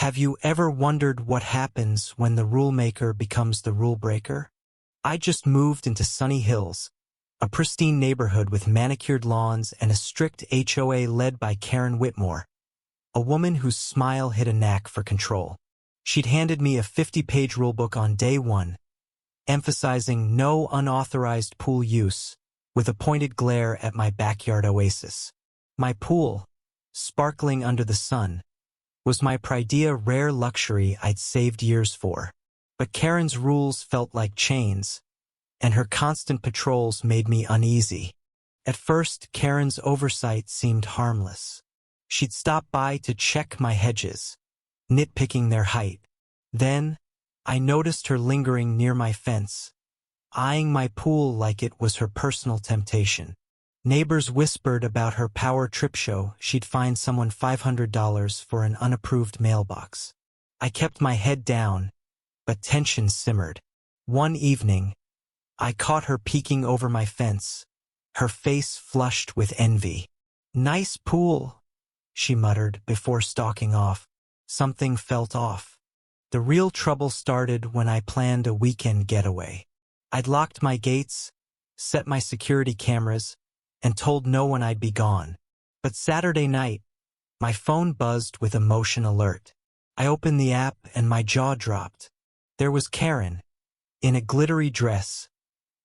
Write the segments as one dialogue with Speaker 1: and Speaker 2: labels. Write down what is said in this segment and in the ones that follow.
Speaker 1: Have you ever wondered what happens when the rule maker becomes the rule breaker? I just moved into Sunny Hills, a pristine neighborhood with manicured lawns and a strict HOA led by Karen Whitmore, a woman whose smile hid a knack for control. She'd handed me a 50-page rulebook on day one, emphasizing no unauthorized pool use, with a pointed glare at my backyard oasis. My pool, sparkling under the sun, was my pridea rare luxury I'd saved years for. But Karen's rules felt like chains, and her constant patrols made me uneasy. At first, Karen's oversight seemed harmless. She'd stop by to check my hedges, nitpicking their height. Then, I noticed her lingering near my fence, eyeing my pool like it was her personal temptation. Neighbors whispered about her power trip show. She'd fine someone $500 for an unapproved mailbox. I kept my head down, but tension simmered. One evening, I caught her peeking over my fence, her face flushed with envy. "Nice pool," she muttered before stalking off. Something felt off. The real trouble started when I planned a weekend getaway. I'd locked my gates, set my security cameras, and told no one I'd be gone. But Saturday night, my phone buzzed with a motion alert. I opened the app and my jaw dropped. There was Karen, in a glittery dress,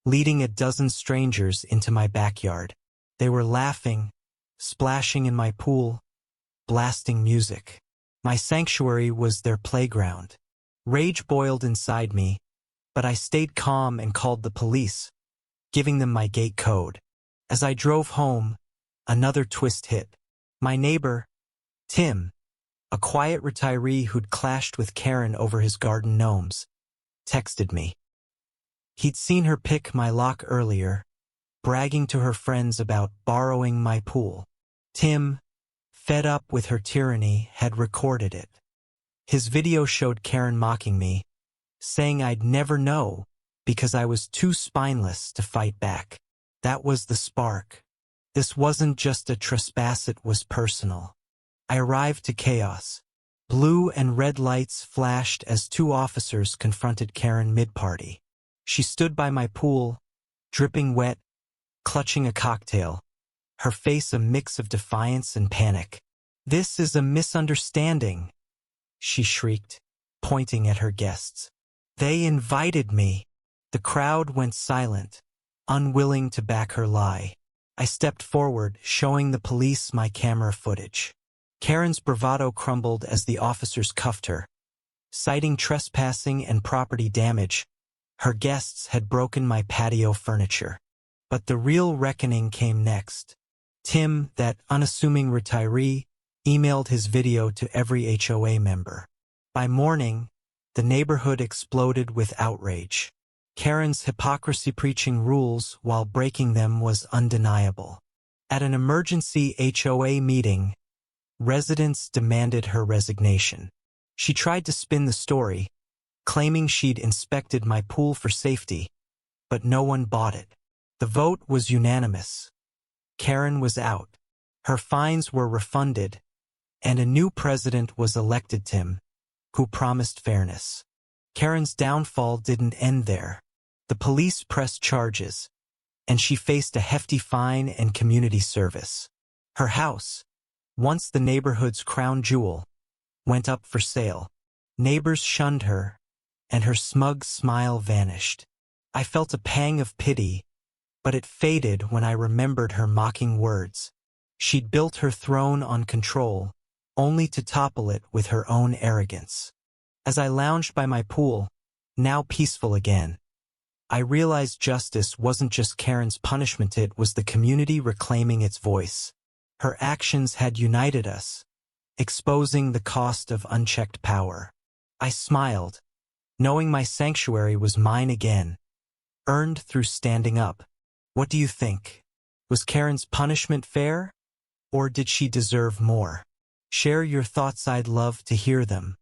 Speaker 1: leading a dozen strangers into my backyard. They were laughing, splashing in my pool, blasting music. My sanctuary was their playground. Rage boiled inside me, but I stayed calm and called the police, giving them my gate code. As I drove home, another twist hit. My neighbor, Tim, a quiet retiree who'd clashed with Karen over his garden gnomes, texted me. He'd seen her pick my lock earlier, bragging to her friends about borrowing my pool. Tim, fed up with her tyranny, had recorded it. His video showed Karen mocking me, saying I'd never know because I was too spineless to fight back. That was the spark. This wasn't just a trespass, it was personal. I arrived to chaos. Blue and red lights flashed as two officers confronted Karen mid-party. She stood by my pool, dripping wet, clutching a cocktail, her face a mix of defiance and panic. "This is a misunderstanding," she shrieked, pointing at her guests. "They invited me." The crowd went silent, unwilling to back her lie. I stepped forward, showing the police my camera footage. Karen's bravado crumbled as the officers cuffed her. Citing trespassing and property damage, her guests had broken my patio furniture. But the real reckoning came next. Tim, that unassuming retiree, emailed his video to every HOA member. By morning, the neighborhood exploded with outrage. Karen's hypocrisy preaching rules while breaking them was undeniable. At an emergency HOA meeting, residents demanded her resignation. She tried to spin the story, claiming she'd inspected my pool for safety, but no one bought it. The vote was unanimous. Karen was out. Her fines were refunded, and a new president was elected, Tim, who promised fairness. Karen's downfall didn't end there. The police pressed charges, and she faced a hefty fine and community service. Her house, once the neighborhood's crown jewel, went up for sale. Neighbors shunned her, and her smug smile vanished. I felt a pang of pity, but it faded when I remembered her mocking words. She'd built her throne on control, only to topple it with her own arrogance. As I lounged by my pool, now peaceful again, I realized justice wasn't just Karen's punishment, it was the community reclaiming its voice. Her actions had united us, exposing the cost of unchecked power. I smiled, knowing my sanctuary was mine again, earned through standing up. What do you think? Was Karen's punishment fair, or did she deserve more? Share your thoughts, I'd love to hear them.